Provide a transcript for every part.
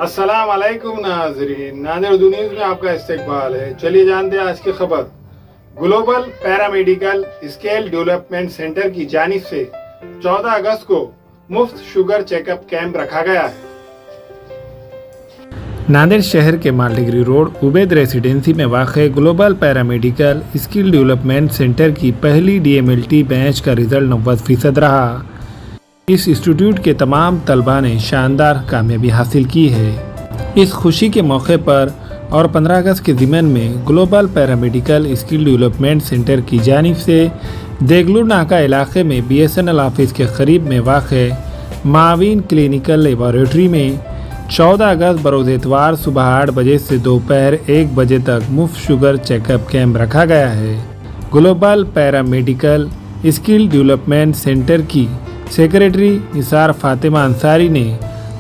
अस्सलाम वालेकुम नाज़रीन, नादिर उर्दू न्यूज़ में आपका इस्तकबाल है। चलिए जानते हैं आज की खबर। Global paramedical scale development centre की जानिब से 14 अगस्त को मुफ्त शुगर चेकअप कैंप रखा गया है। नांदेड़ शहर के माल्टीगिरी रोड उबैद रेसिडेंसी में वाक़ global paramedical skill development centre की पहली DMLT बैच का रिजल्ट 90% रहा। इस इंस्टीट्यूट के तमाम तलबा ने शानदार कामयाबी हासिल की है। इस खुशी के मौके पर और 15 अगस्त के ज़िमन में global paramedical skill development centre की जानिब से देगलूर नाका इलाके में BSNL ऑफिस के करीब में वाक़ माविन क्लिनिकल लेबॉरेटरी में 14 अगस्त बरोज़ इतवार सुबह 8 बजे से दोपहर 1 बजे तक मुफ्त शुगर चेकअप कैंप रखा गया है। Global paramedical skill development centre की सेक्रेटरी निसार फातिमा अंसारी ने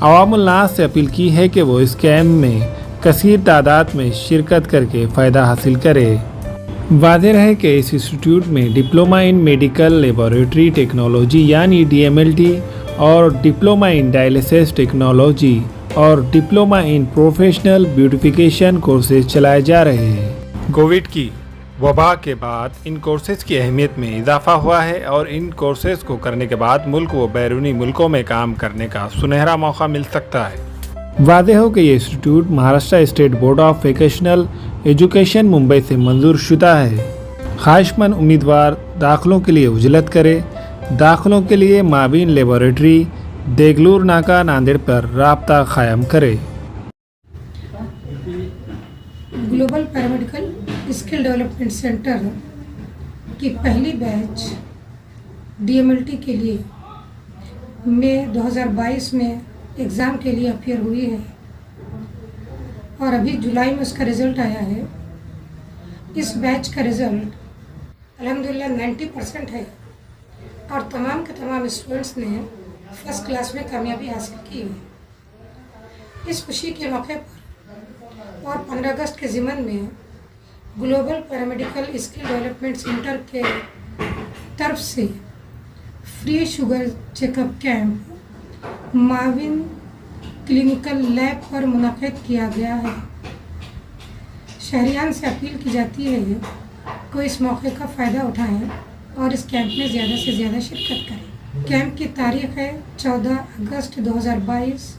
अवामुल नास से अपील की है कि वो इस कैंप में कसीर तादाद में शिरकत करके फ़ायदा हासिल करे। वाज़ेह है कि इस इंस्टीट्यूट में diploma in medical laboratory technology यानी DMLT और डिप्लोमा इन डायलिसिस टेक्नोलॉजी और diploma in professional beautification courses चलाए जा रहे हैं। कोविड की वबा के बाद इन कोर्सेज की अहमियत में इजाफा हुआ है और इन कोर्सेज को करने के बाद मुल्क व बैरूनी मुल्कों में काम करने का सुनहरा मौका मिल सकता है। वाज़ेह हो कि ये institute Maharashtra state board of vocational education Mumbai से मंजूर शुदा है। ख्वाहिशमंद उम्मीदवार दाखिलों के लिए उजलत करे। दाखिलों के लिए माविन लेबॉरेटरी देगलूर नाका नांदेड़ पर राब्ता कायम करे। Global paramedical skill development centre की पहली बैच DMLT के लिए मई 2022 में एग्ज़ाम के लिए अपीयर हुई है और अभी जुलाई में उसका रिज़ल्ट आया है। इस बैच का रिज़ल्ट अल्हम्दुलिल्लाह 90% है और तमाम के तमाम स्टूडेंट्स ने फर्स्ट क्लास में कामयाबी हासिल की है। इस खुशी के मौके पर और 15 अगस्त के ज़िमन में global paramedical skill development center के तरफ से फ्री शुगर चेकअप कैंप माविन क्लिनिकल लैब पर मुनक़िद किया गया है। शहरियान से अपील की जाती है कि इस मौके का फ़ायदा उठाएं और इस कैंप में ज़्यादा से ज़्यादा शिरकत करें। कैंप की तारीख़ है 14 अगस्त 2022।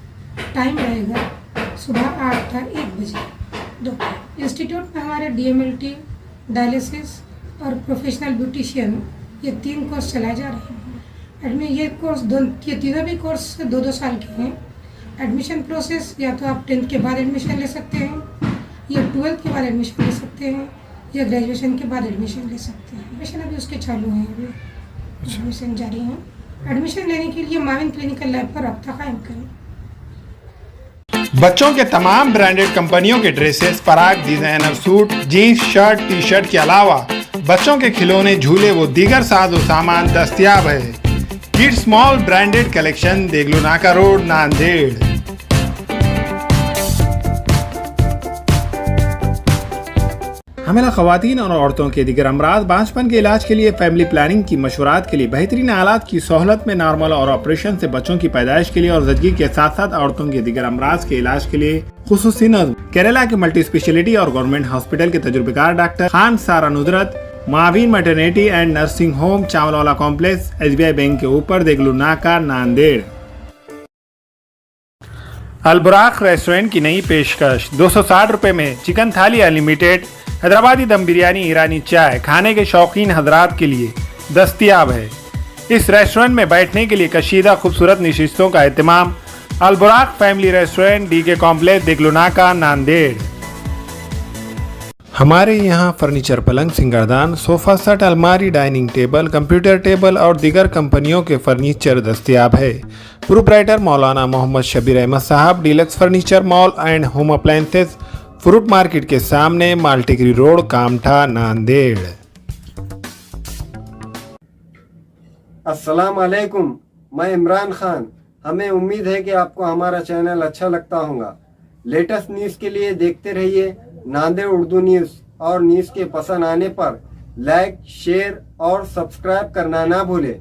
टाइम रहेगा सुबह 8 से 1 बजे दोपहर। इंस्टीट्यूट में हमारे DMLT, डायलिसिस और प्रोफेशनल ब्यूटिशियन ये 3 कोर्स चलाए जा रहे हैं। ये कोर्स ये तीनों भी कोर्स 2-2 साल के हैं। एडमिशन प्रोसेस या तो आप 10th के बाद एडमिशन ले सकते हैं या 12th के बाद एडमिशन ले सकते हैं या ग्रेजुएशन के बाद एडमिशन ले सकते हैं। एडमिशन अभी उसके चालू हैं, अभी एडमिशन जारी हैं। एडमिशन लेने के लिए माविन क्लिनिकल लैब पर रब्ता कायम करें। बच्चों के तमाम ब्रांडेड कंपनियों के dresses, Parag, designer suit, jeans, shirt, t-shirt के अलावा बच्चों के खिलौने, झूले व दीगर साजो सामान दस्तयाब है। Kids mall branded collection, Deglur नाका रोड, नांदेड़। हमें ख़वातीन और औरतों के दीगर अमराज, बांझपन के इलाज के लिए, फैमिली प्लानिंग की मशवरात के लिए, बेहतरीन आलात की सहूलत में, नॉर्मल और ऑपरेशन से बच्चों की पैदाइश के लिए और ज़चगी के साथ साथ औरतों के दीगर अमराज के इलाज के लिए खुसूसी नज़्म केरला के मल्टी स्पेशलिटी और गवर्नमेंट हॉस्पिटल के तजुर्बेकार डॉक्टर खान सारा नुजरत माविन maternity and nursing home, Chawalwala complex, SBI bank के ऊपर, देगलूर नाका, नांदेड़। अलबुराक रेस्टोरेंट की नई पेशकश 260 रुपए में चिकन थाली अनलिमिटेड, हैदराबादी दम बिरयानी, ईरानी चाय खाने के शौकीन हजरात के लिए दस्तयाब है। इस रेस्टोरेंट में बैठने के लिए कशीदा खूबसूरत नशिस्तों का एहतमाम। Alburaq family restaurant, DK complex, Deglur नाका, नांदेड़। हमारे यहाँ फर्नीचर, पलंग, सिंगारदान, सोफ़ा सेट, अलमारी, डाइनिंग टेबल, कंप्यूटर टेबल और दीगर कंपनियों के फर्नीचर दस्तयाब है। प्रोप्राइटर मौलाना मोहम्मद शबीर अहमद साहब, deluxe furniture mall and home appliances, fruit market के सामने, माल्टीगिरी रोड, कामठा, नांदेड़। अस्सलाम वालेकुम, मैं इमरान खान। हमें उम्मीद है कि आपको हमारा चैनल अच्छा लगता होगा। लेटेस्ट न्यूज़ के लिए देखते रहिए नांदेड़ उर्दू न्यूज़ और न्यूज़ के पसंद आने पर लाइक, शेयर और सब्सक्राइब करना ना भूलें।